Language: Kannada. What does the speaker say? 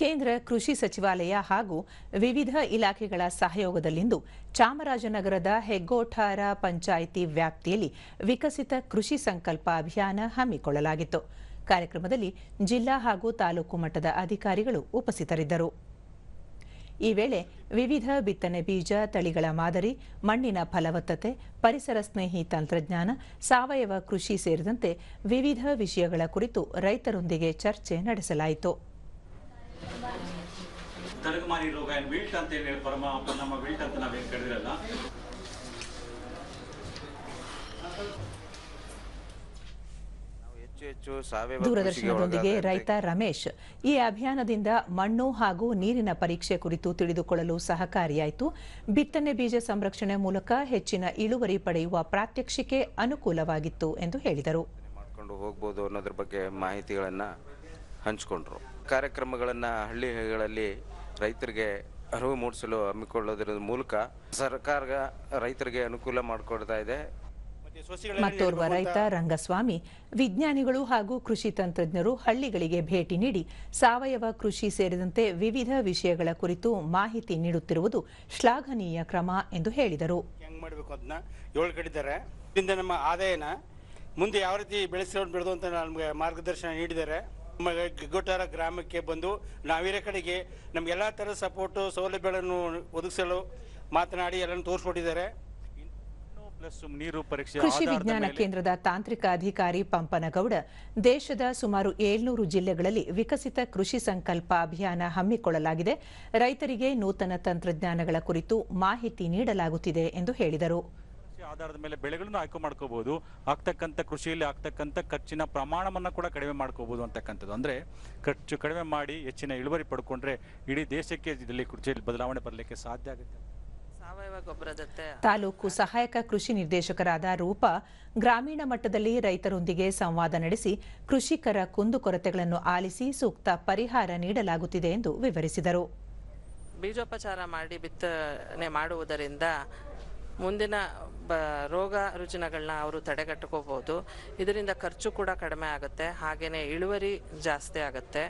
ಕೇಂದ್ರ ಕೃಷಿ ಸಚಿವಾಲಯ ಹಾಗೂ ವಿವಿಧ ಇಲಾಖೆಗಳ ಸಹಯೋಗದಲ್ಲಿಂದು ಚಾಮರಾಜನಗರದ ಹೆಗ್ಗೋಠಾರ ಪಂಚಾಯಿತಿ ವ್ಯಾಪ್ತಿಯಲ್ಲಿ ವಿಕಸಿತ ಕೃಷಿ ಸಂಕಲ್ಪ ಅಭಿಯಾನ ಹಮ್ಮಿಕೊಳ್ಳಲಾಗಿತ್ತು. ಕಾರ್ಯಕ್ರಮದಲ್ಲಿ ಜಿಲ್ಲಾ ಹಾಗೂ ತಾಲೂಕು ಮಟ್ಟದ ಅಧಿಕಾರಿಗಳು ಉಪಸ್ಥಿತರಿದ್ದರು. ಈ ವೇಳೆ ವಿವಿಧ ಬಿತ್ತನೆ ಬೀಜ, ತಳಿಗಳ ಮಾದರಿ, ಮಣ್ಣಿನ ಫಲವತ್ತತೆ, ಪರಿಸರ ಸ್ನೇಹಿ ತಂತ್ರಜ್ಞಾನ, ಸಾವಯವ ಕೃಷಿ ಸೇರಿದಂತೆ ವಿವಿಧ ವಿಷಯಗಳ ಕುರಿತು ರೈತರೊಂದಿಗೆ ಚರ್ಚೆ ನಡೆಸಲಾಯಿತು. ತರಗಮಾರಿ ರೋಗ ವಿಲ್ಟ್ ಅಂತ ಹೇಳಿ ನಮ್ಮ ವಿಲ್ಟ್ ಅಂತ ನಾವೇನು ಕರೆದಿರಲ್ಲ. ದೂರದರ್ಶನದೊಂದಿಗೆ ರೈತ ರಮೇಶ್ ಈ ಅಭಿಯಾನದಿಂದ ಮಣ್ಣು ಹಾಗೂ ನೀರಿನ ಪರೀಕ್ಷೆ ಕುರಿತು ತಿಳಿದುಕೊಳ್ಳಲು ಸಹಕಾರಿಯಾಯಿತು. ಬಿತ್ತನೆ ಬೀಜ ಸಂರಕ್ಷಣೆ ಮೂಲಕ ಹೆಚ್ಚಿನ ಇಳುವರಿ ಪಡೆಯುವ ಪ್ರಾತ್ಯಕ್ಷಿಕೆ ಅನುಕೂಲವಾಗಿತ್ತು ಎಂದು ಹೇಳಿದರು. ಮಾಡ್ಕೊಂಡು ಹೋಗಬಹುದು ಅನ್ನೋದ್ರ ಬಗ್ಗೆ ಮಾಹಿತಿಗಳನ್ನ ಹಂಚಿಕೊಂಡ್ರು. ಕಾರ್ಯಕ್ರಮಗಳನ್ನು ಹಳ್ಳಿಗಳಲ್ಲಿ ರೈತರಿಗೆ ಅರಿವು ಮೂಡಿಸಲು ಹಮ್ಮಿಕೊಳ್ಳೋದ್ರ ಮೂಲಕ ಸರ್ಕಾರ ರೈತರಿಗೆ ಅನುಕೂಲ ಮಾಡಿಕೊಡ್ತಾ ಇದೆ. ಮತ್ತೋರ್ವ ರೈತ ರಂಗಸ್ವಾಮಿ, ವಿಜ್ಞಾನಿಗಳು ಹಾಗೂ ಕೃಷಿ ತಂತ್ರಜ್ಞರು ಹಳ್ಳಿಗಳಿಗೆ ಭೇಟಿ ನೀಡಿ ಸಾವಯವ ಕೃಷಿ ಸೇರಿದಂತೆ ವಿವಿಧ ವಿಷಯಗಳ ಕುರಿತು ಮಾಹಿತಿ ನೀಡುತ್ತಿರುವುದು ಶ್ಲಾಘನೀಯ ಕ್ರಮ ಎಂದು ಹೇಳಿದರು. ಹೆಂಗ್ ಮಾಡಬೇಕು ಅದನ್ನ ಹೇಳಿದ್ದಾರೆ. ಇದರಿಂದ ನಮ್ಮ ಆದಾಯನ ಮುಂದೆ ಯಾವ ರೀತಿ ಬೆಳೆಸೋದು ಅಂತ ನಮಗೆ ಮಾರ್ಗದರ್ಶನ ನೀಡಿದ್ದಾರೆ. ನಮ್ಮ ಹೆಗ್ಗೋಠಾರ ಗ್ರಾಮಕ್ಕೆ ಬಂದು ನಾವಿರೋ ಕಡೆಗೆ ನಮಗೆಲ್ಲ ಥರದ ಸಪೋರ್ಟು ಸೌಲಭ್ಯಗಳನ್ನು ಒದಗಿಸಲು ಮಾತನಾಡಿ ಎಲ್ಲರೂ ತೋರಿಸ್ಕೊಟ್ಟಿದ್ದಾರೆ. ಕೃಷಿ ವಿಜ್ಞಾನ ಕೇಂದ್ರದ ತಾಂತ್ರಿಕ ಅಧಿಕಾರಿ ಪಂಪನಗೌಡ, ದೇಶದ ಸುಮಾರು 700 ಜಿಲ್ಲೆಗಳಲ್ಲಿ ವಿಕಸಿತ ಕೃಷಿ ಸಂಕಲ್ಪ ಅಭಿಯಾನ ಹಮ್ಮಿಕೊಳ್ಳಲಾಗಿದೆ. ರೈತರಿಗೆ ನೂತನ ತಂತ್ರಜ್ಞಾನಗಳ ಕುರಿತು ಮಾಹಿತಿ ನೀಡಲಾಗುತ್ತಿದೆ ಎಂದು ಹೇಳಿದರು. ಆಧಾರದ ಮೇಲೆ ಬೆಳೆಗಳನ್ನು ಆಯ್ಕೆ ಮಾಡ್ಕೋಬಹುದು, ಆಗ್ತಕ್ಕಂಥ ಕೃಷಿಯಲ್ಲಿ ಆಗ್ತಕ್ಕಂಥ ಖರ್ಚಿನ ಪ್ರಮಾಣವನ್ನು ಕೂಡ ಕಡಿಮೆ ಮಾಡ್ಕೋಬಹುದು ಅಂತಕ್ಕಂಥದ್ದು. ಅಂದ್ರೆ ಖರ್ಚು ಕಡಿಮೆ ಮಾಡಿ ಹೆಚ್ಚಿನ ಇಳುವರಿ ಪಡ್ಕೊಂಡ್ರೆ ಇಡೀ ದೇಶಕ್ಕೆ ಇದರಲ್ಲಿ ಕೃಷಿಯಲ್ಲಿ ಬದಲಾವಣೆ ಬರಲಿಕ್ಕೆ ಸಾಧ್ಯ ಆಗುತ್ತೆ. ತಾಲೂಕು ಸಹಾಯಕ ಕೃಷಿ ನಿರ್ದೇಶಕರಾದ ರೂಪಾ ಗ್ರಾಮೀಣ ಮಟ್ಟದಲ್ಲಿ ರೈತರೊಂದಿಗೆ ಸಂವಾದ ನಡೆಸಿ ಕೃಷಿಕರ ಕುಂದುಕೊರತೆಗಳನ್ನು ಆಲಿಸಿ ಸೂಕ್ತ ಪರಿಹಾರ ನೀಡಲಾಗುತ್ತಿದೆ ಎಂದು ವಿವರಿಸಿದರು. ಬೀಜೋಪಚಾರ ಮಾಡಿ ಬಿತ್ತನೆ ಮಾಡುವುದರಿಂದ ಮುಂದಿನ ರೋಗ ರುಜಿನಗಳನ್ನ ಅವರು ತಡೆಗಟ್ಟಕೋಬಹುದು. ಇದರಿಂದ ಖರ್ಚು ಕೂಡ ಕಡಿಮೆ ಆಗುತ್ತೆ, ಹಾಗೆಯೇ ಇಳುವರಿ ಜಾಸ್ತಿ ಆಗುತ್ತೆ.